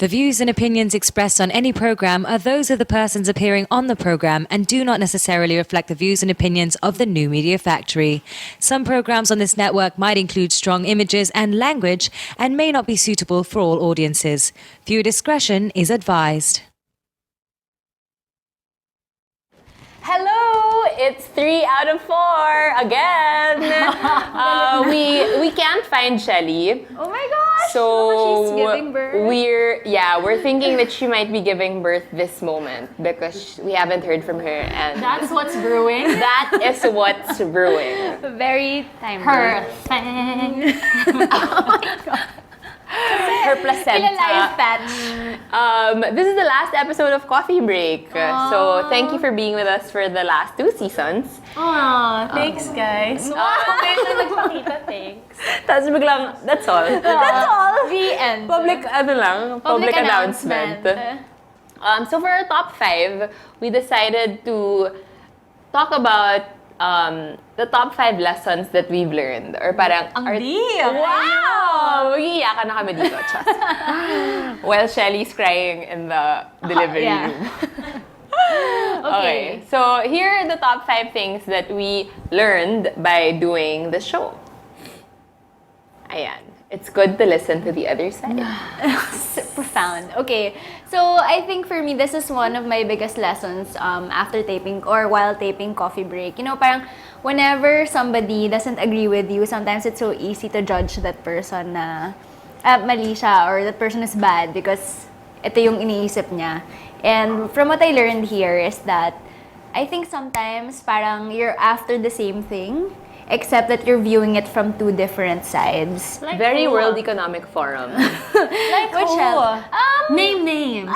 The views and opinions expressed on any program are those of the persons appearing on the program and do not necessarily reflect the views and opinions of the New Media Factory. Some programs on this network might include strong images and language and may not be suitable for all audiences. Viewer discretion is advised. Hello! It's 3 out of 4 again. We can't find Shelly. Oh my gosh! So she's giving birth. we're thinking that she might be giving birth this moment because we haven't heard from her, and That's what's brewing. that is what's brewing. Very timely. Her thing. Her placenta. Live patch. This is the last episode of Coffee Break. So thank you for being with us for the last 2 seasons. Aw, thanks guys. Kayo na nagpakita, thanks. Tapos biglang, that's all. That's all. The end. Public announcement. So for our top 5, we decided to talk about the top 5 lessons that we've learned. Or parang... Ang deep! Wow! Magiiyakan na kami dito, Chas. While Shelly's crying in the delivery Yeah. room. Okay. So here are the top 5 things that we learned by doing the show. Ayan. It's good to listen to the other side. Profound. Okay. So, I think for me, this is one of my biggest lessons after taping or while taping Coffee Break. You know, parang whenever somebody doesn't agree with you, sometimes it's so easy to judge that person na mali siya or that person is bad because ito yung iniisip niya. And from what I learned here is that I think sometimes parang you're after the same thing, except that you're viewing it from 2 different sides. Like Very who? World Economic Forum. Like Which who? help? Name names.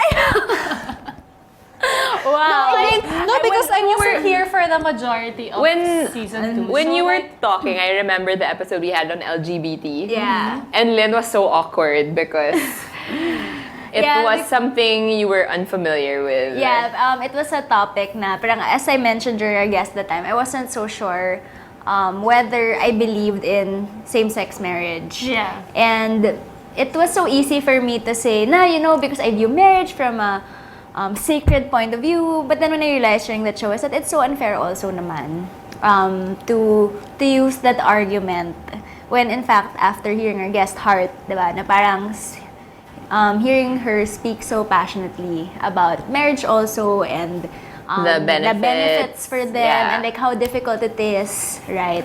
Wow. because I wasn't here for the majority of season 2. When you were talking, I remember the episode we had on LGBT. Yeah. And Lynn was so awkward because it Yeah, was something you were unfamiliar with. Yeah, it was a topic na parang as I mentioned during our guest that time, I wasn't so sure whether I believed in same-sex marriage. Yeah. And it was so easy for me to say, because I view marriage from a sacred point of view. But then when I realized during that show is that it's so unfair also naman to use that argument when in fact after hearing our guest Heart, diba, na parang hearing her speak so passionately about marriage also and the benefits for them yeah. and like how difficult it is, right?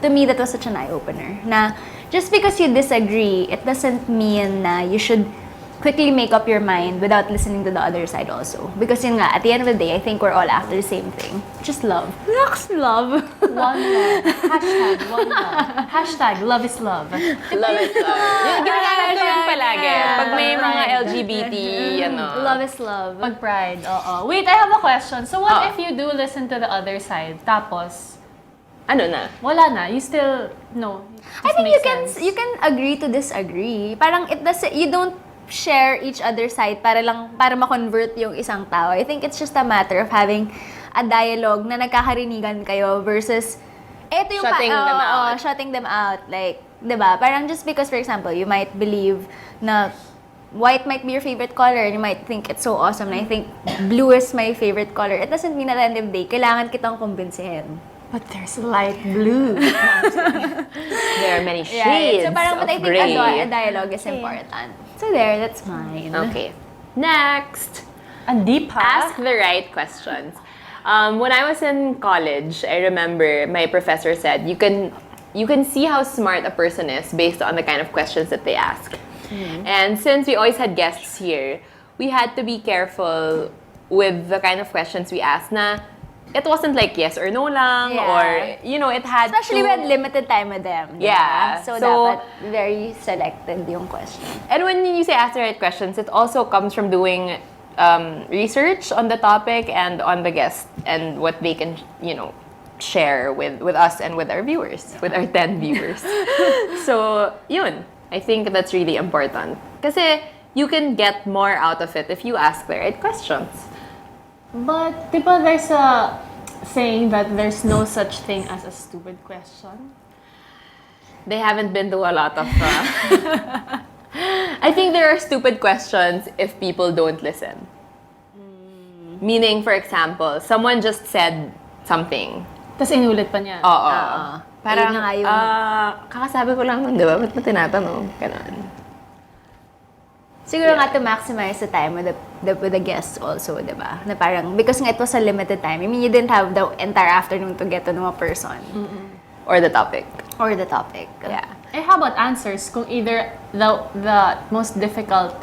To me, that was such an eye-opener. Na just because you disagree, it doesn't mean na you should quickly make up your mind without listening to the other side also. Because yun nga, at the end of the day, I think we're all after the same thing. Just love. Love. One love. Hashtag one love. Hashtag love is love. Love is love. Yung ginagamit ko yun palagi. Yeah. Pag may mga LGBT, Love is love. Pag pride, oo. Wait, I have a question. So what Oh. if you do listen to the other side, tapos, ano na? wala na, you still, no. I think you can agree to disagree. Parang you don't share each other's side para ma-convert yung isang tao. I think it's just a matter of having a dialogue na nagkakarinigan kayo versus eto yung shutting them out. Like, 'di ba? Parang just because for example, you might believe na white might be your favorite color and you might think it's so awesome and I think blue is my favorite color. It doesn't mean at the end of the day kailangan kitang kumbinsihin. But there's light blue. There are many shades Right. So parang of but I think gray. a dialogue is important. So there, that's mine. Okay. Next. Ang deep, ha? Ask the right questions. When I was in college, I remember my professor said you can see how smart a person is based on the kind of questions that they ask. And since we always had guests here, we had to be careful with the kind of questions we asked na it wasn't like yes or no lang or it had Especially to... we had limited time with them. Diba? Yeah. So dapat very selected yung question. And when you say ask the right questions, it also comes from doing research on the topic and on the guest and what they can, share with us and with our viewers, with our 10 viewers. So, yun. I think that's really important. Kasi you can get more out of it if you ask the right questions. But, di ba there's a saying that there's no such thing as a stupid question? They haven't been to a lot of I think there are stupid questions if people don't listen. Meaning, for example, someone just said something. Tapos inulit pa niya. Oo. Ayun Parang, na nga yung- kakasabi ko lang nun, di ba? Ba't mo tinatanong? Ganon. Siguro nga to maximize the time with the guests also, di ba? Na parang, because nga it was a limited time. I mean, you didn't have the entire afternoon to get to know a person. Or the topic. Or the topic. Yeah. How about answers? Kung either the most difficult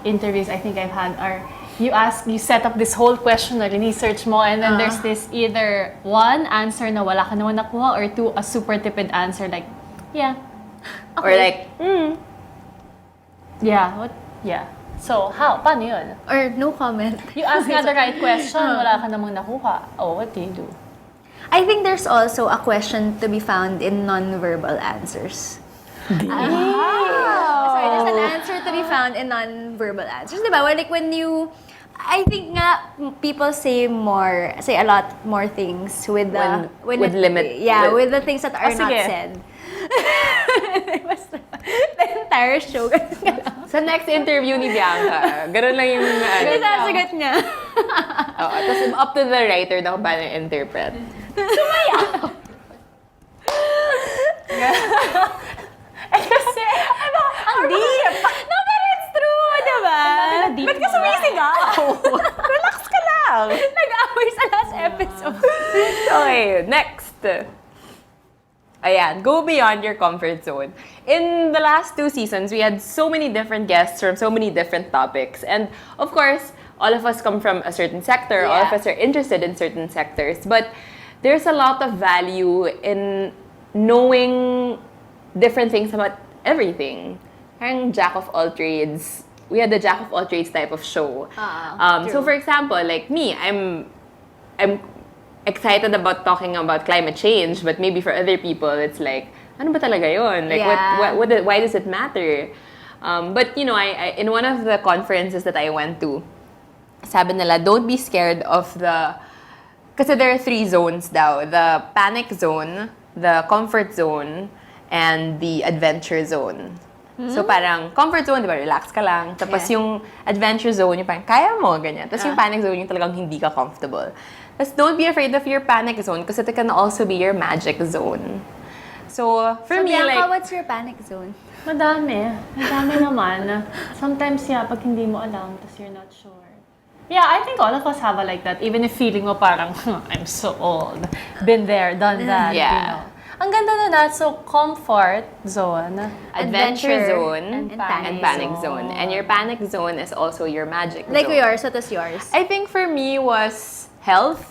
interviews I think I've had are you set up this whole questionnaire, research mo, and then there's this either one answer na wala ka naman nakuha or two, a super tipid answer like, yeah. Or like, Yeah, what? Yeah. So, paano yun? Or no comment. You ask nga the right question, wala ka namang nakuha. Oh, what do you do? I think there's also a question to be found in non-verbal answers. Sorry, there's an answer to be found in non-verbal answers. Diba? Like when you, I think nga, people say a lot more things with the... With limit. Yeah, with the things that are not sige. said. The entire show. sa next interview ni Bianca, ganun lang yung Sasagot niya. Oo, tapos up to the writer na kung paano interpret. Kasi, Ang deep! No, pero it's true, diba? Ba't ka sumisigaw? Relax ka lang! Nag-away sa last episode. Okay, next. Ayan, go beyond your comfort zone. In the last 2 seasons, we had so many different guests from so many different topics. And of course, all of us come from a certain sector. All of Yeah. us are interested in certain sectors. But there's a lot of value in knowing different things about everything. Parang jack of all trades. We had the jack of all trades type of show. So for example, like me, I'm excited about talking about climate change, but maybe for other people, it's like, ano ba talaga yun? Like, Yeah. why does it matter? But, you know, I in one of the conferences that I went to, sabi nila, don't be scared of kasi there are 3 zones daw. The panic zone, the comfort zone, and the adventure zone. So parang, comfort zone, di ba, relax ka lang. Tapos yung adventure zone, yung parang, kaya mo, ganyan. Tapos yung panic zone, yung talagang hindi ka comfortable. Tapos don't be afraid of your panic zone because it can also be your magic zone. So, for me, Bianca, like... what's your panic zone? Madami. Madami naman. Sometimes, pag hindi mo alam, tapos you're not sure. Yeah, I think all of us have a like that. Even if feeling mo parang, I'm so old. Been there, done that, Yeah. you know. Ang ganda na that. So, comfort zone. Adventure zone and and panic zone. And your panic zone is also your magic Like zone. yours, what was yours? I think for me was health.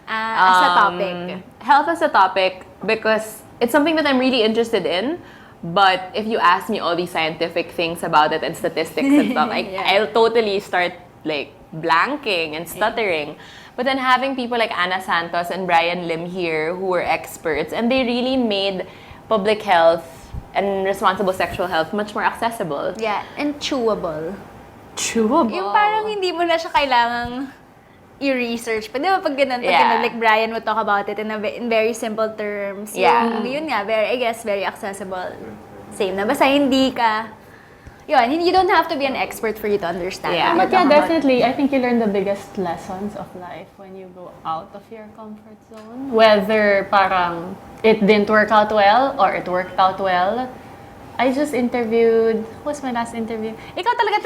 As a topic. Health as a topic because it's something that I'm really interested in. But if you ask me all these scientific things about it and statistics and stuff, I'll totally start like blanking and stuttering. But then having people like Ana Santos and Brian Lim here who were experts and they really made public health and responsible sexual health much more accessible. Yeah, and chewable. Chewable. Yung parang hindi mo na siya kailangang i-research. Pag, di ba, pag ganun, Yeah. like Brian would talk about it in very simple terms. Yeah. Yun nga, I guess, very accessible. Same na. Basta hindi ka, you don't have to be an expert for you to understand. Yeah. what But you're yeah, talking about. definitely, I think you learn the biggest lessons of life when you go out of your comfort zone. Whether parang it didn't work out well or it worked out well. I just interviewed, who was my last interview? Ikaw talaga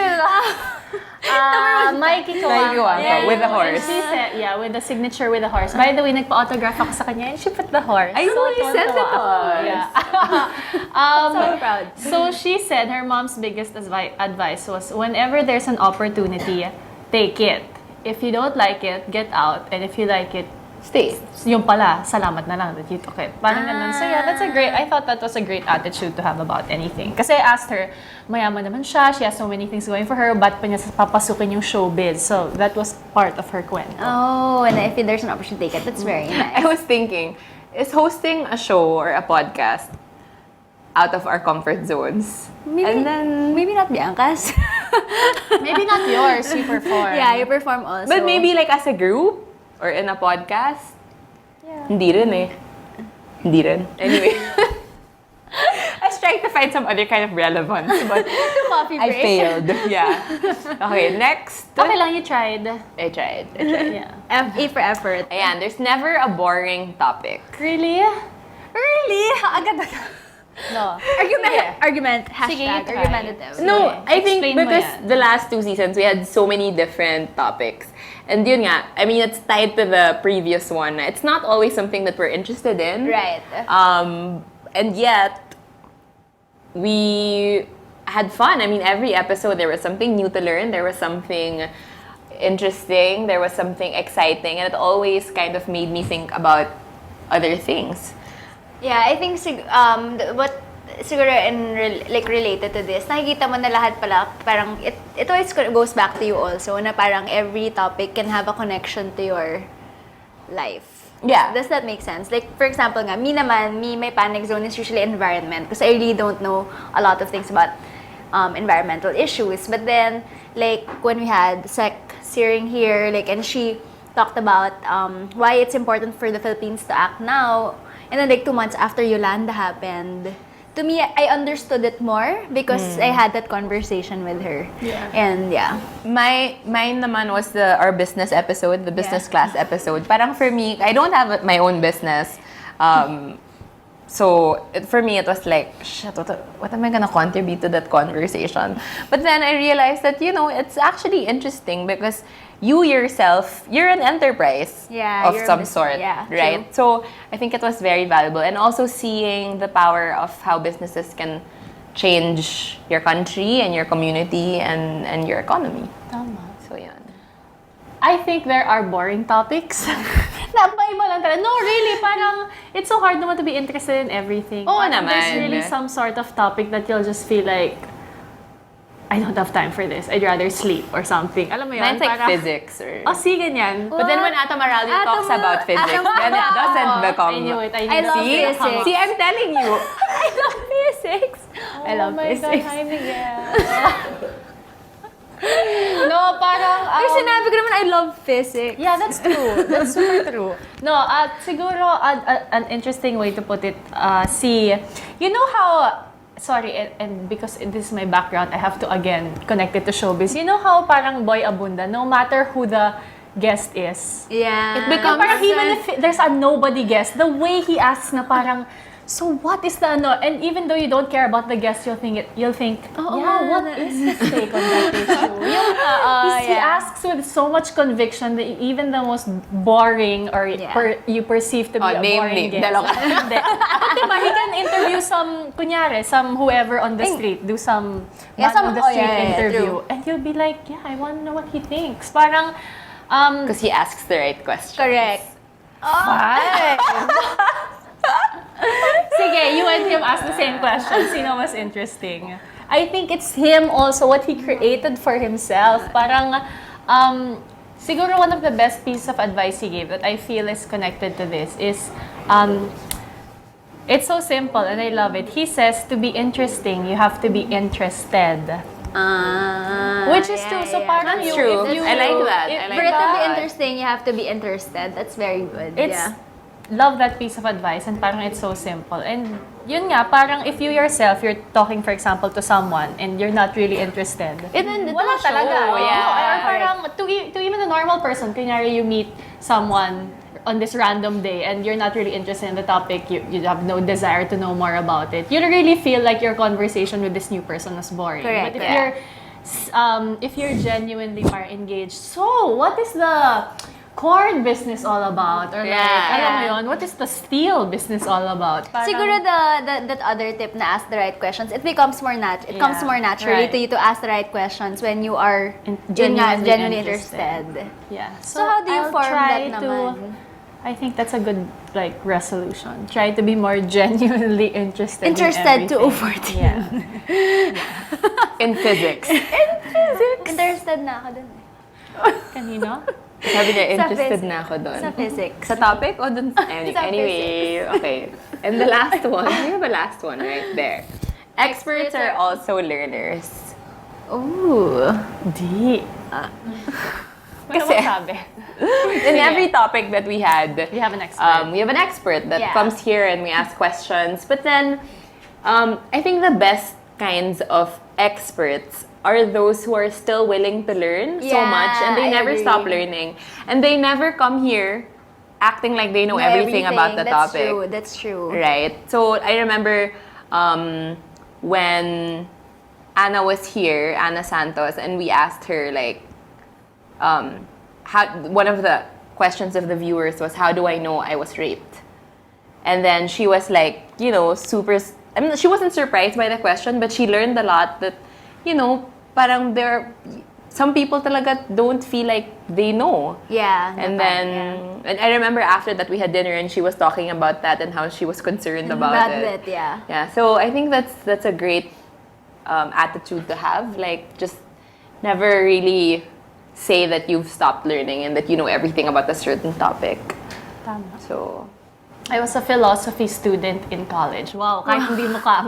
Mikey Kawangka. With the horse. And she said, with the signature with the horse. By the way, nagpa-autograph ako sa kanya and she put the horse. I know, you sent it to us. Yeah. So proud. So she said her mom's biggest advice was whenever there's an opportunity, take it. If you don't like it, get out. And if you like it, Stay. yung pala, salamat na lang that you took it. Parang ganun. So yeah, I thought that was a great attitude to have about anything. Kasi I asked her, mayaman naman siya, she has so many things going for her, ba't pa niya papasukin yung showbiz? So that was part of her kwento. Oh, and if there's an opportunity to take it, that's very nice. I was thinking, is hosting a show or a podcast out of our comfort zones? And then, Maybe not Bianca's. Maybe not yours, you perform. Yeah, you perform also. but maybe like as a group or in a podcast? Yeah. Hindi rin eh. Hindi rin. Anyway. Let's try trying to find some other kind of relevance, but Coffee I break. failed. Yeah. Okay, next. Okay lang, you tried. I tried. Yeah. A for effort. Ayan, there's never a boring topic. Really? Really? Agad. No. Argument. Sige, Hashtag. you try. Argumentative. No, I think Explain mo because yan. the last 2 seasons, we had so many different topics. And yun nga, I mean, it's tied to the previous one. It's not always something that we're interested in. Right. And yet, we had fun. I mean, every episode, there was something new to learn. There was something interesting. There was something exciting. And it always kind of made me think about other things. Yeah, I think what siguro related to this, nakikita mo na lahat pala, parang it always goes back to you also, na parang every topic can have a connection to your life. Yeah. Does that make sense? Like, for example nga, my panic zone is usually environment because I really don't know a lot of things about environmental issues. But then, like, when we had Sec Searing here, like, and she talked about why it's important for the Philippines to act now. And then, like, 2 months after Yolanda happened, to me, I understood it more because I had that conversation with her. Yeah. And yeah. Mine naman was our business episode, the business class episode. Parang for me, I don't have my own business. So for me, it was like, shit, what am I gonna contribute to that conversation? But then I realized that, it's actually interesting because you yourself, you're an enterprise Yeah, of you're a some business- sort, yeah, right? true. So I think it was very valuable. And also seeing the power of how businesses can change your country and your community and your economy. Tama. So yan. I think there are boring topics. Napay mo lang talaga. No, really, parang it's so hard naman to be interested in everything. Oo Parang naman. There's really some sort of topic that you'll just feel like, I don't have time for this. I'd rather sleep or something. Alam mo yun? Mine's like parang, physics. Or... Oh, sige ganyan. But then when Ata Maraldi talks about physics, then it doesn't become... I knew it. I love See? physics. See, I'm telling you. I love physics. I love Oh my physics. God, hi Miguel. No, parang... Ay, sinabi ko naman, I love physics. Yeah, that's true. That's super true. No, siguro an interesting way to put it, you know how, sorry, and because this is my background, I have to again connect it to showbiz. You know how parang Boy Abunda, no matter who the guest is, Yeah. It becomes- parang even if there's a nobody guest, the way he asks na parang, so what is the ano? And even though you don't care about the guest, you'll think, yeah, what is his take on that issue? He asks with so much conviction that even the most boring or Yeah. you perceive to be a name, boring guest. dalawa. Hindi. But diba, he can interview some whoever on the street, do some Yeah, man on the street yeah, interview. true. And you'll be like, yeah, I want to know what he thinks. Parang, Because he asks the right question. Correct. sige, you and him ask the same question. Sino mas interesting? I think it's him also, what he created for himself. Parang, siguro one of the best pieces of advice he gave that I feel is connected to this is, it's so simple and I love it. He says, to be interesting, you have to be interested. Which is true. So parang That's you, true. if you... I like that. I like For it to be that. interesting, you have to be interested. That's very good. It's, yeah. love that piece of advice and parang it's so simple. And yun nga, parang if you yourself, you're talking for example to someone and you're not really interested. Wala talaga. yeah. No, or parang to even a normal person, kunyari you meet someone on this random day and you're not really interested in the topic, you have no desire to know more about it. You really feel like your conversation with this new person was boring. Correct, But yeah. if you're genuinely more engaged, so what is the corn business all about? Or like, alam mo yun, what is the steel business all about? Parang, Siguro that other tip na ask the right questions, it becomes more comes more naturally right. to you to ask the right questions when you are Genuinely interested. yeah. So how do you I'll form try that to- naman? I think that's a good resolution. Try to be more genuinely interested Interested in to everything. overthink. In physics. Interested na ako dun. Kanino? Sabi niya, Sa interested phys- na ako doon. Sa physics. Sa topic o dun? Sa Anyway, okay. And the last one, we have a last one right there. Experts are also learners. Ooh. Di. Ano Kasi- masabi? In every topic that we had, We have an expert. we have an expert that Yeah. comes here and we ask questions. But then, I think the best kinds of experts are those who are still willing to learn so much, and they I never agree. stop learning. And they never come here acting like they know everything about the That's topic. True. That's true. Right. So I remember when Anna was here, Anna Santos, and we asked her like, one of the questions of the viewers was, how do I know I was raped? And then she was like, super. I mean, she wasn't surprised by the question, but she learned a lot that, parang some people talaga don't feel like they know. Yeah. And then, and I remember after that we had dinner and she was talking about that and how she was concerned about it. Yeah. Yeah, so I think that's a great attitude to have. Like, just never really say that you've stopped learning and that you know everything about a certain topic. Tama. So, I was a philosophy student in college. Wow, kahit hindi mo ka.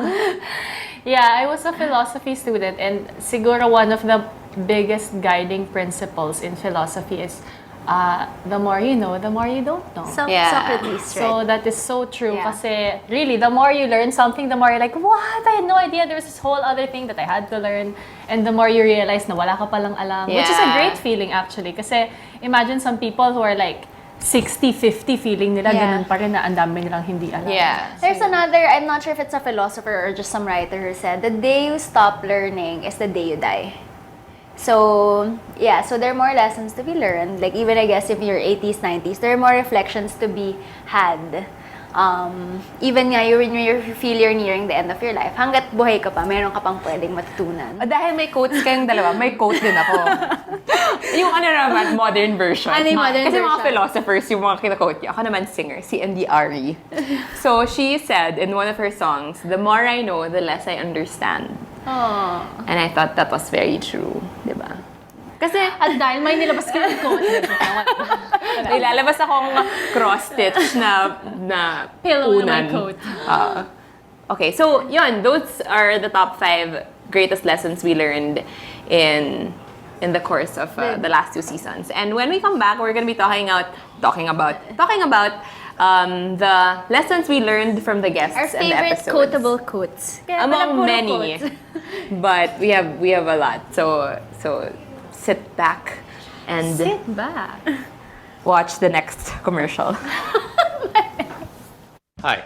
Yeah, I was a philosophy student, and siguro one of the biggest guiding principles in philosophy is the more you know, the more you don't know. Yeah. Socrates, right? So that is so true. Yeah. Kasi really, the more you learn something, the more you're like, what? I had no idea there was this whole other thing that I had to learn. And the more you realize na wala ka palang alam. Which is a Yeah. great feeling actually. Kasi imagine some people who are like 60-50 feeling nila, Yeah. ganun pa rin na ang dami nilang hindi alam. yeah. There's another, I'm not sure if it's a philosopher or just some writer who said, the day you stop learning is the day you die. So, yeah, so there are more lessons to be learned. Like, even I guess if you're 80s, 90s, there are more reflections to be had. Even nga, when you feel you're nearing the end of your life, hanggat buhay ka pa, meron ka pang pwedeng matutunan. Dahil may quotes kayong dalawa, may quote din ako. Yung naman, modern version. Ano yung modern Kasi mga version? philosophers, yung mga kina-quote niya. Ako naman singer, si Andy Ari. So, she said in one of her songs, the more I know, the less I understand. Oh. And I thought that was very true. Diba? Kasi, At dahil may nilabas ka ng quote, may lalabas akong cross-stitch na Pillow na unan. may quote. Okay, so yun, those are the top 5 greatest lessons we learned in the course of the last 2 seasons. And when we come back, we're gonna be talking about the lessons we learned from the guests Our and the favorite episodes. quotable quotes. Kaya pala Among puro many, quotes. but we have a lot. So sit back and Sit back. watch the next commercial. Hi.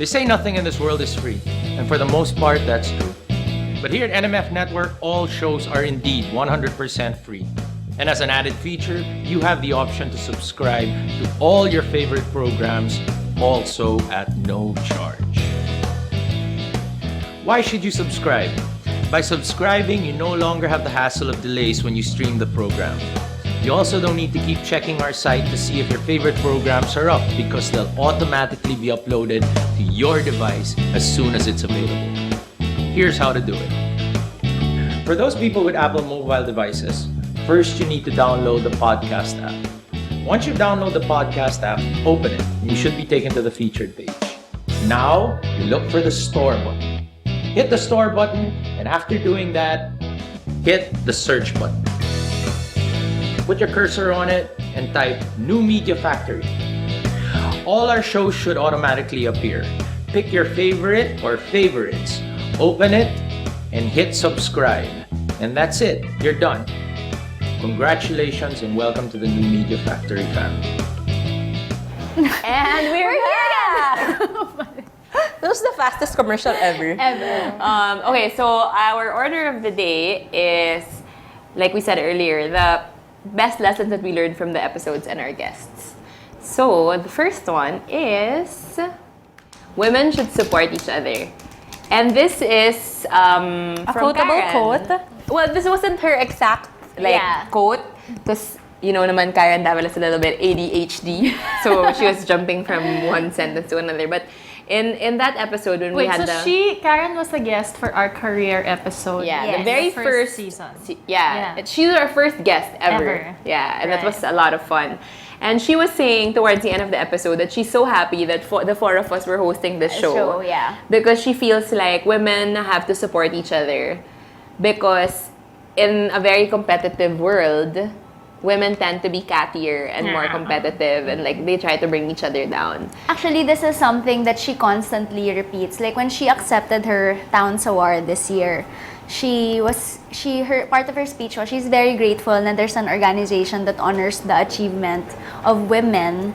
They say nothing in this world is free, and for the most part, that's true. But here at NMF Network, all shows are indeed 100% free. And as an added feature, you have the option to subscribe to all your favorite programs, also at no charge. Why should you subscribe? By subscribing, you no longer have the hassle of delays when you stream the program. You also don't need to keep checking our site to see if your favorite programs are up, because they'll automatically be uploaded to your device as soon as it's available. Here's how to do it. For those people with Apple mobile devices, first you need to download the podcast app. Once you download the podcast app, open it, and you should be taken to the featured page. Now, you look for the store button. Hit the store button, and after doing that, hit the search button. Put your cursor on it and type New Media Factory. All our shows should automatically appear. Pick your favorite or favorites, open it, and hit subscribe. And that's it, you're done. Congratulations and welcome to the New Media Factory family. And we're back! That was the fastest commercial ever. Okay, so our order of the day is, like we said earlier, the best lessons that we learned from the episodes and our guests. So, the first one is women should support each other. And this is from quotable Karen. quote? Well, this wasn't her exact quote, because naman Karen Davila is a little bit ADHD, so she was jumping from one sentence to another. But in that episode when we Wait, had so Karen was a guest for our career episode. the Yes. very First first season. Yeah. Yeah. She's our first guest ever. Ever. Yeah, and that Right. was a lot of fun. And she was saying towards the end of the episode that she's so happy that the 4 of us were hosting this show. yeah. Because she feels like women have to support each other. Because in a very competitive world, women tend to be cattier and more competitive, and like they try to bring each other down. Actually, this is something that she constantly repeats. Like when she accepted her Towns Award this year, her part of her speech was she's very grateful that there's an organization that honors the achievement of women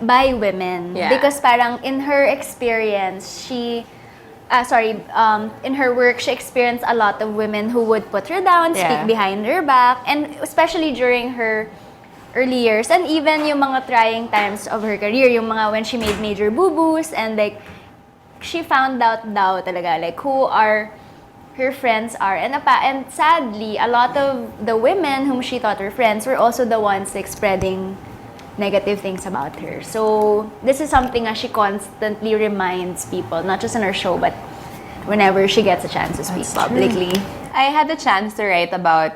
by women. Yeah. Because parang in her experience, in her work, she experienced a lot of women who would put her down, speak behind her back, and especially during her early years, and even yung mga trying times of her career, yung mga when she made major boo-boos, and like, she found out talaga, like, who her friends are. And sadly, a lot of the women whom she thought were friends were also the ones like spreading negative things about her. So this is something that she constantly reminds people, not just in her show, but whenever she gets a chance to speak publicly. I had the chance to write about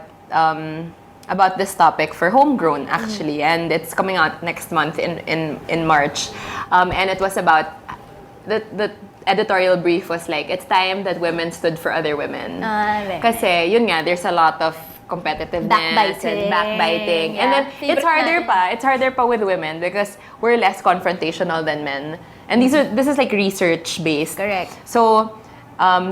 this topic for Homegrown, actually, and it's coming out next month in March. And it was about the editorial brief was like, it's time that women stood for other women. Kasi yun nga, there's a lot of competitiveness and backbiting. Yeah. And then it's harder pa with women because we're less confrontational than men. And this is like research based. Correct. So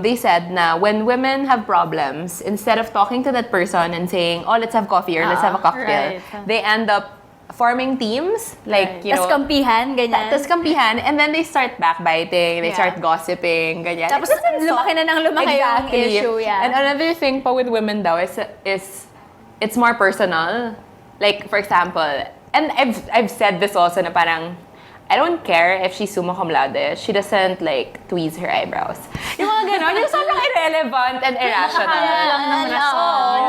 they said na when women have problems, instead of talking to that person and saying, oh, let's have coffee or let's have a cocktail, they end up forming teams, like, you know. Tas kampihan, ganyan. Tas kampihan, and then they start backbiting, they start gossiping, ganyan. Tapos lumaki na ng lumaki yung issue, And another thing pa with women daw is it's more personal. Like, for example, and I've said this also na parang, I don't care if she's summa cum laude. She doesn't like tweeze her eyebrows. Yung mga ganon, yung sobrang irrelevant and irrational.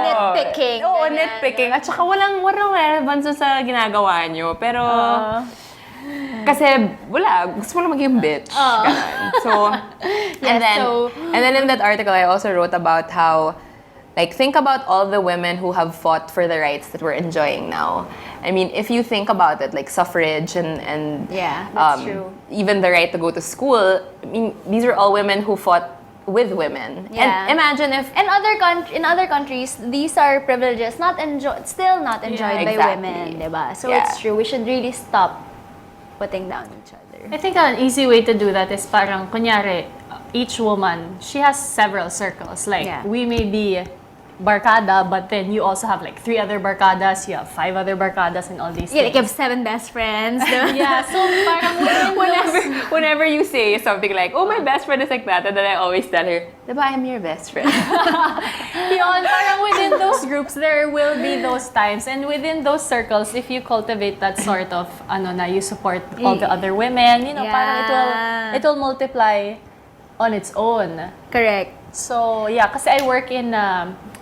Nitpicking. Oo, nitpicking. At saka walang relevance sa ginagawa nyo. Pero, kasi wala, gusto mo lang maging bitch. Ganon. So, and then in that article, I also wrote about how, like, think about all the women who have fought for the rights that we're enjoying now. I mean, if you think about it, like suffrage and that's true. Even the right to go to school, I mean, these are all women who fought with women. Yeah. And imagine if... And in other countries, these are privileges still not enjoyed by women, diba? So it's true. We should really stop putting down each other. I think an easy way to do that is parang, kunyari, each woman, she has several circles. Like, we may be barkada, but then you also have like 3 other barkadas, you have 5 other barkadas and all these things. Like you have 7 best friends. So parang whenever you say something like, oh, my best friend is like that, and then I always tell her, diba, I'm your best friend. Yun, parang within those groups, there will be those times. And within those circles, if you cultivate that sort of, you support all the other women, parang it will multiply on its own. Correct. So, kasi I work in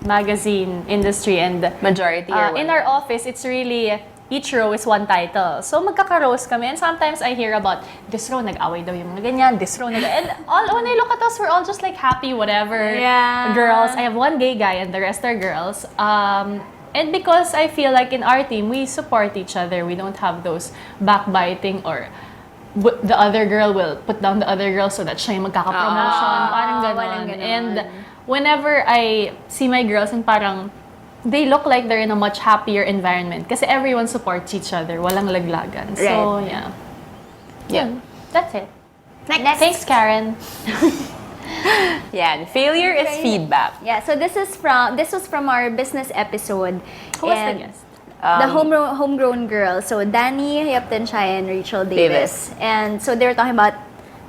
magazine industry and majority are in our office, it's really, each row is one title. So, magkaka-rows kami. And sometimes I hear about, this row, nag-away daw yung mga ganyan, this row, and when I look at us, we're all just like happy, whatever. Girls. I have one gay guy and the rest are girls. And because I feel like in our team, we support each other. We don't have those backbiting or the other girl will put down the other girl so that siya yung magkaka-promotion. Parang ganon. And whenever I see my girls and parang they look like they're in a much happier environment kasi everyone supports each other. Walang laglagan. So, yeah. That's it. Next. Thanks, Karen. Failure is feedback. Yeah, so this was from our business episode. Who was the guest? The homegrown girl. So Danny Yaptenshire and Rachel Davis. And so they were talking about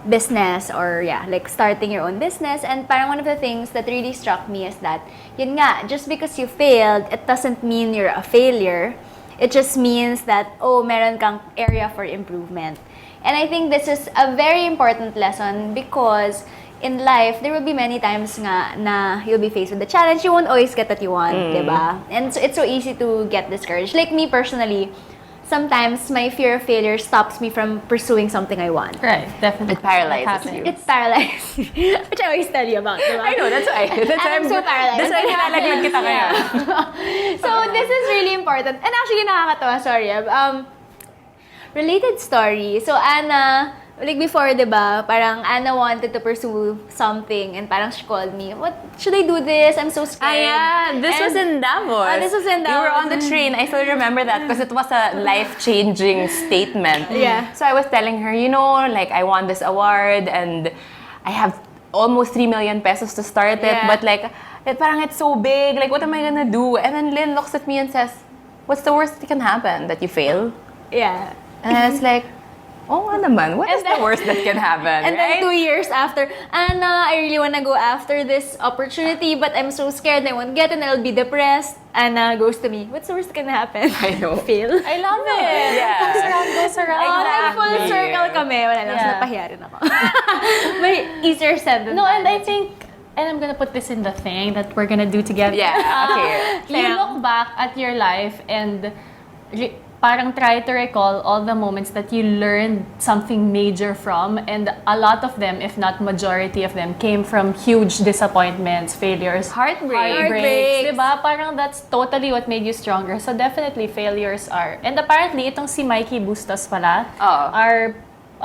business or like starting your own business. And parang one of the things that really struck me is that yun nga, just because you failed, it doesn't mean you're a failure. It just means that meron kang area for improvement. And I think this is a very important lesson because in life, there will be many times nga na you'll be faced with the challenge. You won't always get what you want, diba? And so it's so easy to get discouraged. Like me personally, sometimes my fear of failure stops me from pursuing something I want. Right, definitely. It paralyzes you. It's paralyzed. Which I always tell you about, diba? I know, that's why. I'm so paralyzed. That's why nilalaglag kita kaya. So this is really important. And actually, nakakatawa, sorry. Related story. So Anna, like before, diba, parang Anna wanted to pursue something and parang she called me, what, should I do this? I'm so scared. Yeah, this was in Davos. This was in You were Davos. on the train. I still remember that because it was a life-changing statement. Yeah. So I was telling her, you know, like I won this award and I have almost 3 million pesos to start it, Yeah. but like, parang it's so big. Like, what am I gonna do? And then Lynn looks at me and says, what's the worst that can happen? That you fail? Yeah. And I was like, oh, nga naman. What is the worst that can happen? And right? then 2 years after, Anna, I really wanna go after this opportunity, but I'm so scared I won't get it and I'll be depressed. Anna goes to me, what's the worst that can happen? I know. Fail. I love it. Yeah. Goes around. Oh, like full Exactly. circle kami. Wala lang, Yeah. napahiya rin ako. But easier said than No, done. and I think, and I'm gonna put this in the thing that we're gonna do together. Yeah, okay. You look back at your life and parang try to recall all the moments that you learned something major from, and a lot of them, if not majority of them, came from huge disappointments, failures, Heartbreaks. diba? Parang that's totally what made you stronger. So definitely failures are. And apparently, itong si Mikey Bustos pala, Oh.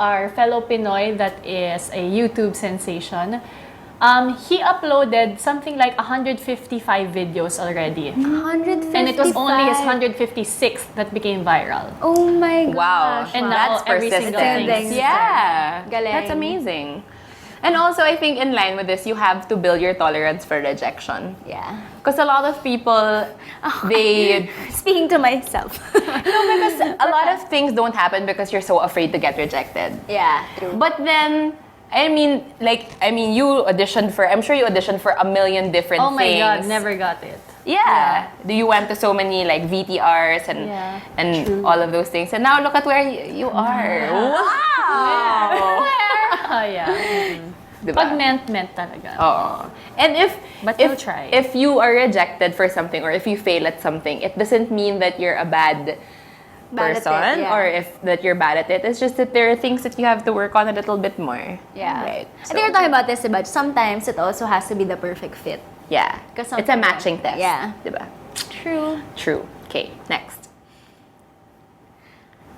our fellow Pinoy that is a YouTube sensation, he uploaded something like 155 videos already. 155. And it was only his 156th that became viral. Oh my gosh. Wow. And now that's every single persistent. thing. Yeah. Galing. That's amazing. And also, I think in line with this, you have to build your tolerance for rejection. Yeah. Because a lot of people, they... Speaking to myself. No, because a lot of things don't happen because you're so afraid to get rejected. Yeah, true. But then, you auditioned for, I'm sure you auditioned for a million different Oh my things. God, never got it. Yeah. You went to so many like VTRs and Yeah. all of those things. And now look at where you are. Wow! Yeah. Diba? Pag meant talaga. Oo. And But you'll try. if you are rejected for something or if you fail at something, it doesn't mean that you're a bad Bad at it, person yeah. or that you're bad at it. It's just that there are things that you have to work on a little bit more. Yeah. Right. I think we're talking about this, but sometimes it also has to be the perfect fit. Yeah. 'Cause It's a matching test. Yeah. Diba? True. True. Okay, next.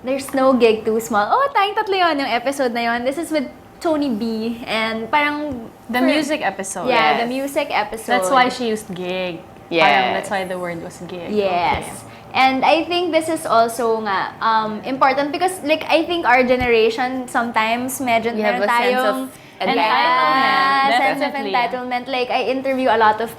There's no gig too small. Oh, tayong tatlo yun, yung episode na yun. This is with Tony B. And parang... The music episode. Yeah, Yes. the music episode. That's why she used gig. Yes. Parang that's why the word was gig. Yes. Okay. And I think this is also nga important because like I think our generation sometimes medyo You have meron a sense tayong of entitlement. Yeah, sense of Definitely. entitlement. Like I interview a lot of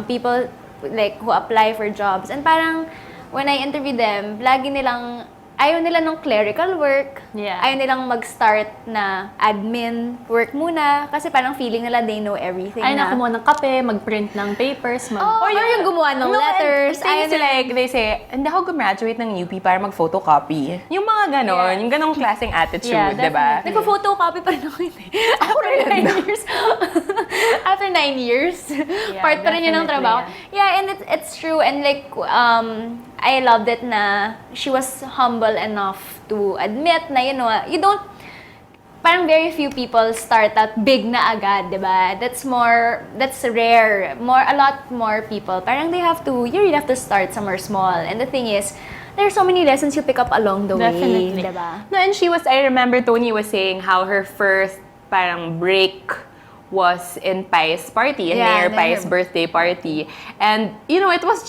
people like who apply for jobs and parang when I interview them, lagi nilang ayaw nila ng clerical work. Yeah. Ayaw nilang mag-start na admin work muna kasi parang feeling nila they know everything Ay, na. na kumuha ng kape, mag-print ng papers, Or yung gumawa ng letters. Ayaw like, they say, hindi ako gumraduate ng UP para mag-photocopy. Yung mga ganon, yung ganong klaseng attitude, Yeah, diba? definitely. Nagpo-photocopy pa rin ako yun eh. After 9 years. After 9 years. Part pa rin yun ng definitely, trabaho. Yeah, and it's true. And like, I loved it na she was humble enough to admit na, you don't, parang very few people start out big na agad, diba? That's rare. A lot more people, parang you really have to start somewhere small. And the thing is, there are so many lessons you pick up along the Definitely. way, diba? No, and I remember Tony was saying how her first parang break was in Pai's party, in Yeah, Mayor Pai's birthday party. And, it was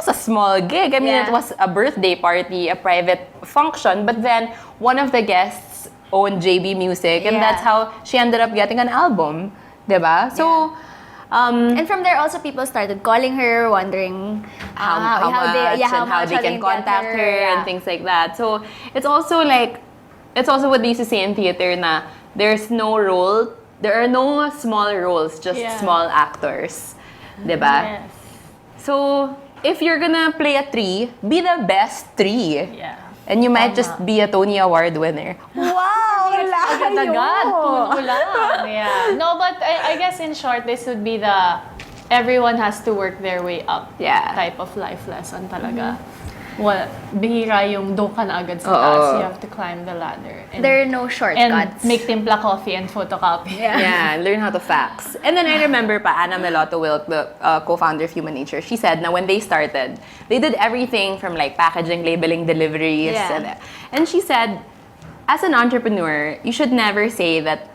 a small gig. I mean, Yeah. it was a birthday party, a private function. But then, one of the guests owned JB Music, and Yeah. that's how she ended up getting an album. Diba? So, And from there, also people started calling her, wondering how much and how they can contact her and things like that. So it's also what they used to say in theater na there are no small roles, just Yeah. small actors. Diba? Yes. So if you're gonna play a 3, be the best 3. Yeah. And you might just be a Tony Award winner. Wow! Agad-agad. Puno lang. Yeah. No, but I guess in short, this would be the everyone has to work their way up Yeah. type of life lesson talaga. Well, bihira yung doon ka na agad sa Oo. taas. You have to climb the ladder. And, There are no and shortcuts. make timpla coffee and photocopy. Yeah, learn how to fax. And then I remember pa, Anna Melotto Wilk, the co-founder of Human Nature, she said na when they started, they did everything from like packaging, labeling, deliveries. Yeah. And she said, as an entrepreneur, you should never say that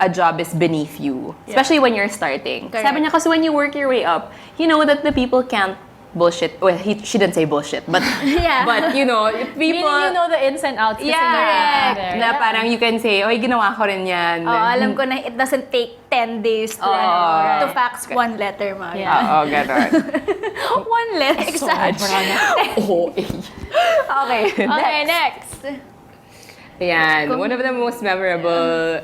a job is beneath you, especially when you're starting. Correct. Sabi niya, kasi when you work your way up, you know that the people can't bullshit. Well, she didn't say bullshit, but Yeah. but you know, if people. You know the ins and outs. kasi Yeah, they're there. na parang you can say, oy, ginawa ko rin yan. Alam ko na it doesn't take 10 days to fax one letter, Mari. Yeah. Oo, ganon. One letter. Exact. Oo, Okay, Okay, next. Ayan, one of the most memorable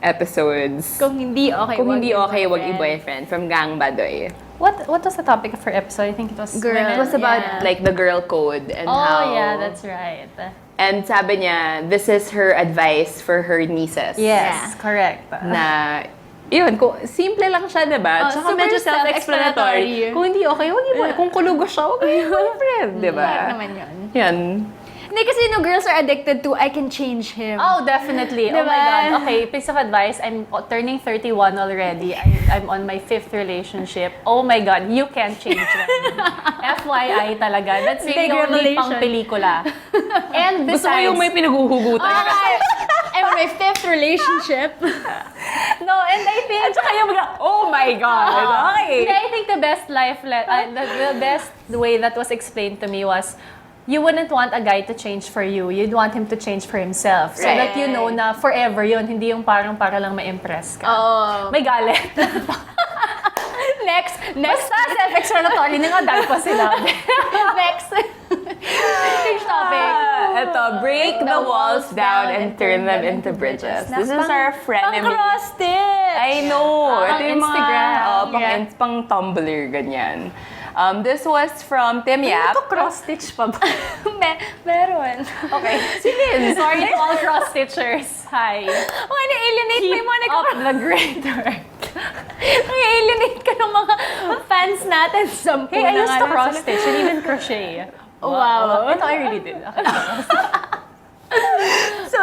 episodes. Kung hindi okay, Kung hindi okay, wag i-boyfriend. i-boyfriend from Gang Badoy. What was the topic of her episode? I think it was Girl. It women. was about Yeah. like the girl code and Oh how. yeah, that's right. And sabi niya, this is her advice for her nieces. Yes, correct. Na, yun, simple lang siya, diba? Oh, Tsaka super medyo self-explanatory. self-explanatory. Kung hindi okay, wag i-boyfriend. Kung kulugo siya, wag i-boyfriend, diba? Correct naman yun. Yan. Hindi kasi girls are addicted to, I can change him. Oh, definitely. Oh my Diba? God. Okay, piece of advice. I'm turning 31 already. I'm on my 5th relationship. Oh my God, you can't change them. FYI talaga. That's Big really only revelation. pang pelikula. And Gusto ko besides... yung may pinaghuhugutan. I'm on my 5th relationship. No, and I think... At saka yung mga, oh my God. Okay. Hindi, I think the best the best way that was explained to me was, you wouldn't want a guy to change for you. You'd want him to change for himself. So Right. that you know na forever yun, hindi yung parang para lang ma-impress ka. Oh. May galit. Next. Basta self-explanatory, nangadal pa sila. Next. Next topic. Ito, break the walls down and turn them into bridges. This is our frenemy. Pang-cross-stitch. I know. Pang Ito yung Instagram. mga, pang Tumblr, ganyan. This was from Tim Yap. Ito cross-stitch pa ba? Meron. Okay. Sige. Sorry to all cross-stitchers. Hi. Oh, na-alienate mo yung mga Keep up the great work. Nag-alienate ka ng mga fans natin. Sampu Hey, I na used nga to lang cross-stitch and even crochet. Wow. Ito, I really did. So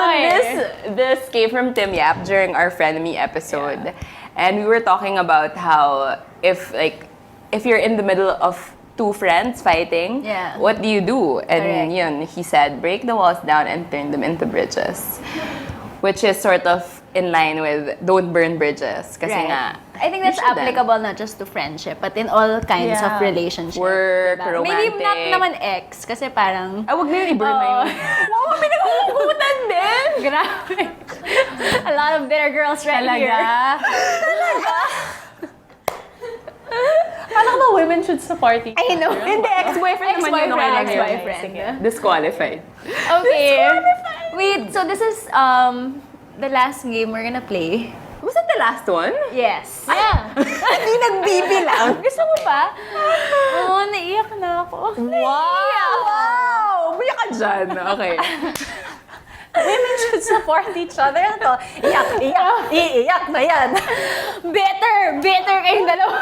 this came from Tim Yap during our frenemy episode. And we were talking about how if you're in the middle of two friends fighting, Yeah. what do you do? And Correct. yun, he said, break the walls down and turn them into bridges. Which is sort of in line with don't burn bridges. Kasi Right. nga, I think that's you shouldn't. applicable not just to friendship, but in all kinds of Yeah. relationships. Work, diba? romantic. Maybe not naman ex, kasi parang... Ay, wag na yun, i-burn na yun. Wow, may naghuhugutan din! Grabe. A lot of bitter girls right here. Parang ba women should support each I know. Hindi, ex-boyfriend naman yun. Okay lang yun. Ex-boyfriend. Disqualified. Okay. Wait, so this is the last game we're gonna play. Was that the last one? Yes. Yeah. Hindi nagbibilang. Gusto mo pa? Oo, naiyak na ako. Wow! Umiyak ka dyan. Okay. Women should support each other. Ano to? Iiyak na yan. Better kayong dalawa.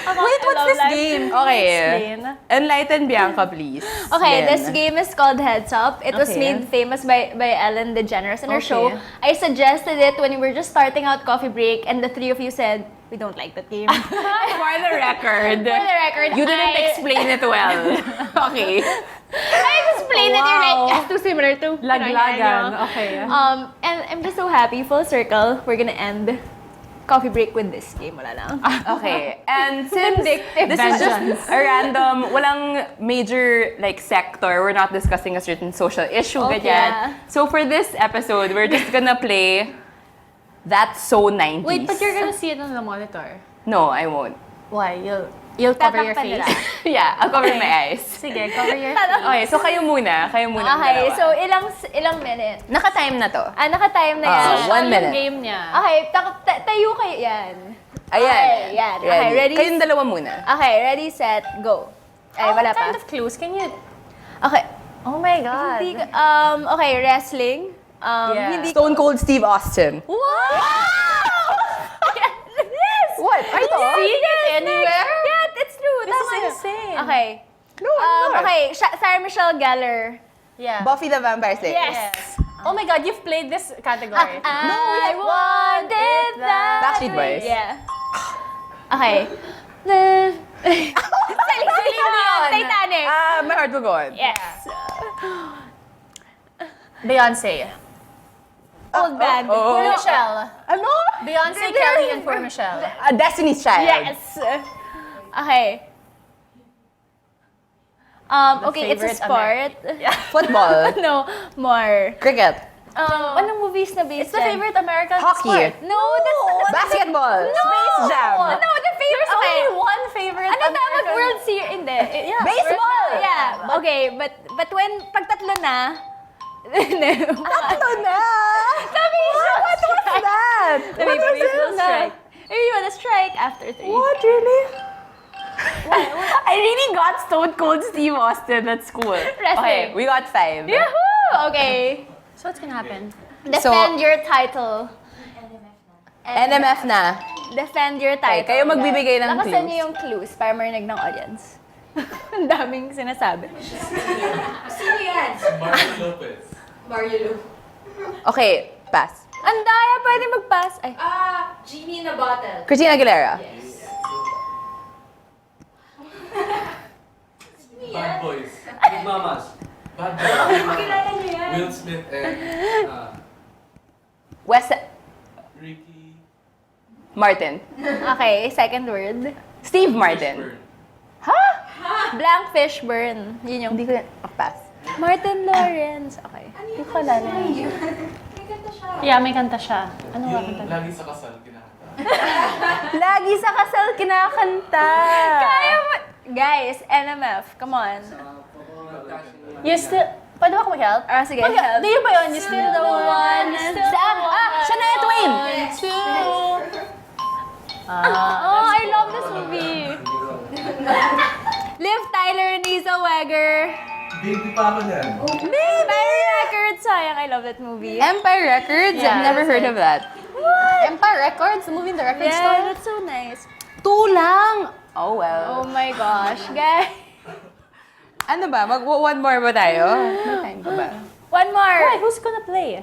Wait, what's this game? Okay. Explain. Enlighten Bianca, please. Okay, Then. this game is called Heads Up. It was Okay. made famous by Ellen DeGeneres in her Okay. show. I suggested it when we were just starting out coffee break, and the three of you said, we don't like that game. For the record. For the record, You didn't explain it well. Okay. I explained it, you're like, it's too similar to Laglagan. Okay. And I'm just so happy, full circle, we're gonna end coffee break with this game. Wala lang. Okay. And since Vindictive this is just a random, walang major like sector, we're not discussing a certain social issue, Okay. ganyan. So for this episode, we're just gonna play That's So 90s. Wait, but you're gonna see it on the monitor. No, I won't. Why? You'll cover your Tatakpan face. nila. Yeah, I'll cover my eyes. Sige, cover your face. Okay, so kayo muna. Kayo muna. ang Okay, dalawa. so ilang minutes? Naka-time na to. Naka-time na yan. Ah, 1 minute. Yung game niya. Okay, tayo kayo yan. Ayan. Okay, yan. Okay, ready? Kayong dalawa muna. Okay, ready, set, go. Ay, wala What pa. kind of clues can you... Okay. Oh my God. Hindi, okay, wrestling. Yeah. Hindi Stone Cold Steve Austin. Wow! Yes! What? Are you seeing it anywhere? Yeah, it's true. This Tama is yun. insane. Okay. No, I'm not. Okay, Sarah Michelle Gellar. Yeah. Buffy the Vampire Slayer. Yes. Oh my God, you've played this category. I wanted that. Backstreet Boys. Yeah. Okay. Celine Dion. Titanic. My Heart Will Go On. Yes. Beyonce. Old band. Poor Michelle. Ano? Beyonce, Kelly, and Poor Michelle. Destiny's Child. Yes. Okay. Okay, it's a favorite sport. Football. No, more. Cricket. Anong movies na based It's the favorite American Hockey. sport. No, that's... Basketball. Space Jam. No, the favorite... There's Okay. only one favorite Ano tawag American... World Series? Hindi. Yeah. Baseball. Yeah. Okay, but when... Pag tatlo na... Tatlo na. Sabi What was that? Sabi What was baseball that? strike. If you wanna strike after 3. What, really? I really got Stone Cold Steve Austin at school. Okay, we got 5. Yahoo! Okay. So what's gonna happen? Defend your title. NMF na. Defend your title. kayo magbibigay ng Lakasan clues. niyo yung clues para marinig ng audience. Ang daming sinasabi. Okay, pass. Ang daya, pwede mag-pass. Ay. Genie in a bottle. Christina Aguilera. Bad Boys. Big Mamas. Bad Boys. Will Smith and Wes Ricky Martin. Okay, second word. Steve Martin. Fishburne. Blank Fishburne. Yun yung... Hindi ko pass. Martin Lawrence. Okay. Hindi ko alala. Yeah, may kanta siya. Ano nga kanta? Yung lagi sa kasal, kinakanta. Lagi sa kasal kinakanta. Kaya mo... Guys, NMF, come on. You still... Pwede ba ako mag-help? Sige, Mag- help. Di yun ba yun? You still the one. Still the one. Shania Twain. Oh, I love this movie. Liv Tyler, Nisa Weger. Baby pa ako niyan. Empire Records, sayang. I love that movie. Empire Records? Yeah, I've never that's heard it. of that. Empire Records? The movie in the record Yeah, store? that's so nice. 2 lang. Oh, well. Oh my gosh, guys. Ano ba? One more ba tayo? May time pa ba? One more. Wait, who's gonna play?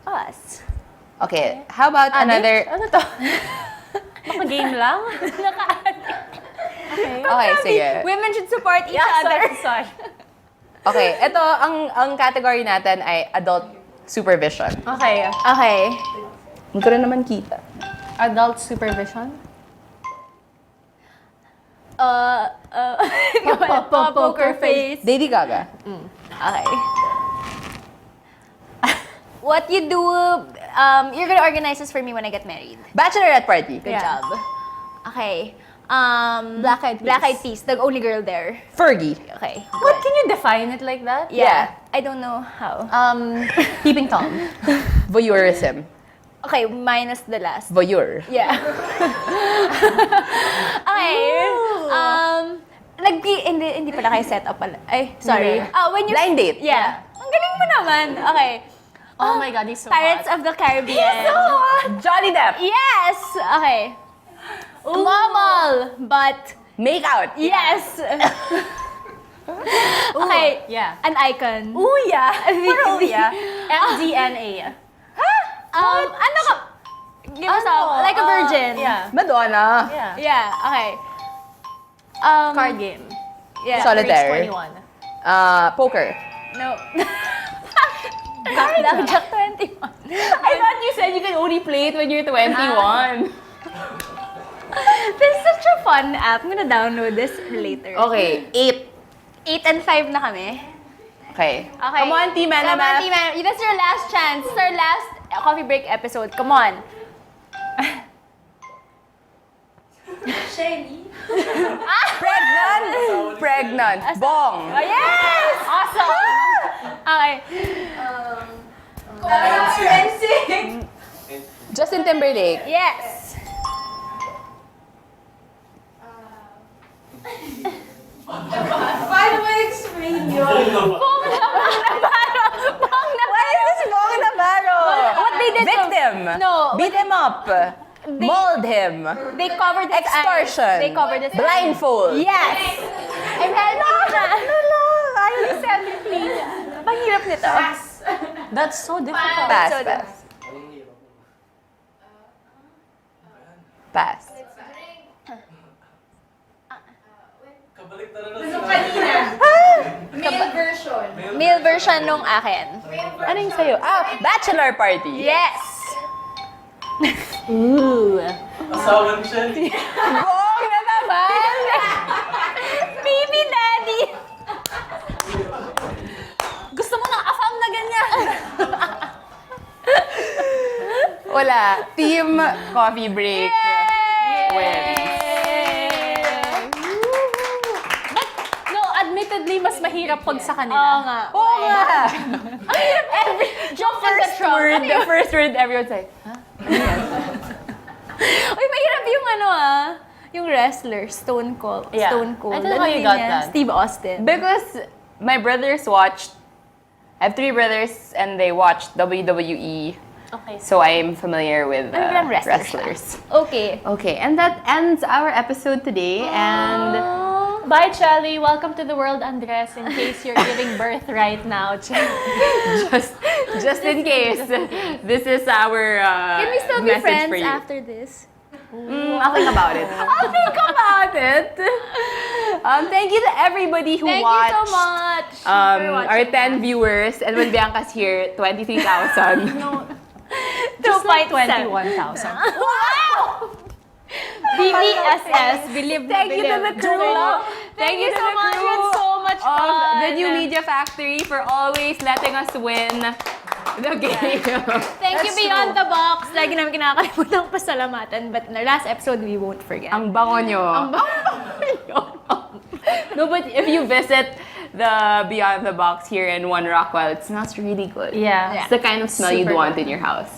Us. Okay, how about another... Ano to? Naka-game lang? Okay, sige. Women should support each other. Sorry. Okay, ito, ang category natin ay adult supervision. Okay. Okay. Hindi ko rin naman kita. Adult supervision? Poker face. Lady Gaga. Okay. What you do, you're gonna organize this for me when I get married. Bachelorette party. Good job. Okay. Black Eyed Peas. Black Eyed Peas, the only girl there. Fergie. Okay. What? Can you define it like that? Yeah. I don't know how. Peeping Tom. Voyeurism. Okay, minus the last. Voyeur. Yeah. Okay. Hindi pala kayo set up pala. Ay, sorry. Hindi. When you... Blind date. Yeah. Ang galing mo naman. Okay. Oh my God, he's so Pirates hot. of the Caribbean. Johnny Depp. Yes! Okay. Mobile, but Make out. yes. Okay. Yeah. An icon. Ouya. Ouya. MDNA. Ano ka? Give us a, like a virgin. Yeah. Madonna. Yeah. Yeah, okay. Card game. Yeah. Solitaire. Reach 21. Poker. No. Blackjack 21. I thought you said you can only play it when you're 21. This is such a fun app. I'm gonna download this later. Okay, 8. 8 and 5 na kami. Okay. Okay. Come on, Team Come on, NMF. Team NMF. That's your last chance. It's our last coffee break episode. Come on. Pregnant. Pregnant. Bong. Oh, yes! Awesome! Okay. Justin Timberlake. Yes! Why is this Bong Navarro? What they did to- Victim. No, Beat him up. Mold him. They covered his Extortion. eyes. They covered his Blindfold. eyes. Yes! I'm helping na. Ayaw ni Sandy, please. Panghirap nito. That's so difficult. Pass, So, pass. Pass. Kabalik na sila. Male version nung akin. Ano yung sa'yo? Bachelor party. Yes! Ooh. Asawa ni Shelly. Bong na naman! Baby daddy! Gusto mo ng afam na ganyan? Wala. Team coffee break. Wins. No, admittedly, mas mahirap pag sa kanila. Oo nga. Oo nga! Jump in the trunk. The first word, everyone's like, Uy, mahirap yung yung wrestler, Stone Cold. Yeah. Stone Cold. I don't know how you Ano got yun? that. Steve Austin. because my brothers watched, I have 3 brothers and they watched WWE. Okay. So I'm familiar with Ano ba ang wrestler wrestlers. Okay. Okay, and that ends our episode today. And Bye, Chelly. Welcome to the world, Andres, in case you're giving birth right now. just in case, this is our Can we still be message friends for you. after this? I'll think about it. I'll think about it. Thank you to everybody who Thank watched. you so much for Our watching 10 viewers, and when Bianca's here, 23,000. Just like 2.7. 21,000. Wow! BBSS, believe Thank you to the crew. Thank you to so the much. crew It's so much of fun. the New Media Factory for always letting us win the game. Thank you Beyond the Box. Lagi namin kinakalimutan pasalamatan, but in the last episode, we won't forget. Ang bango nyo. No, but if you visit the Beyond the Box here in One Rockwell, it smells really good. Yeah. It's the kind of smell you'd Super want in your house.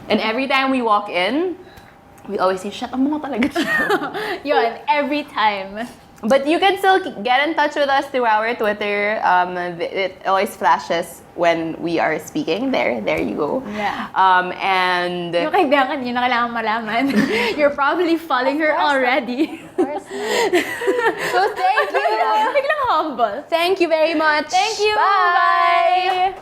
And every time we walk in, we always say, shut up mo talaga siya. Yun, every time. But you can still get in touch with us through our Twitter. It always flashes when we are speaking. There you go. Yeah. And Yung kaibigan yun na kailangan malaman. You're probably following her already. so thank you. Biglang humble. Thank you very much. Thank you. Bye. Bye.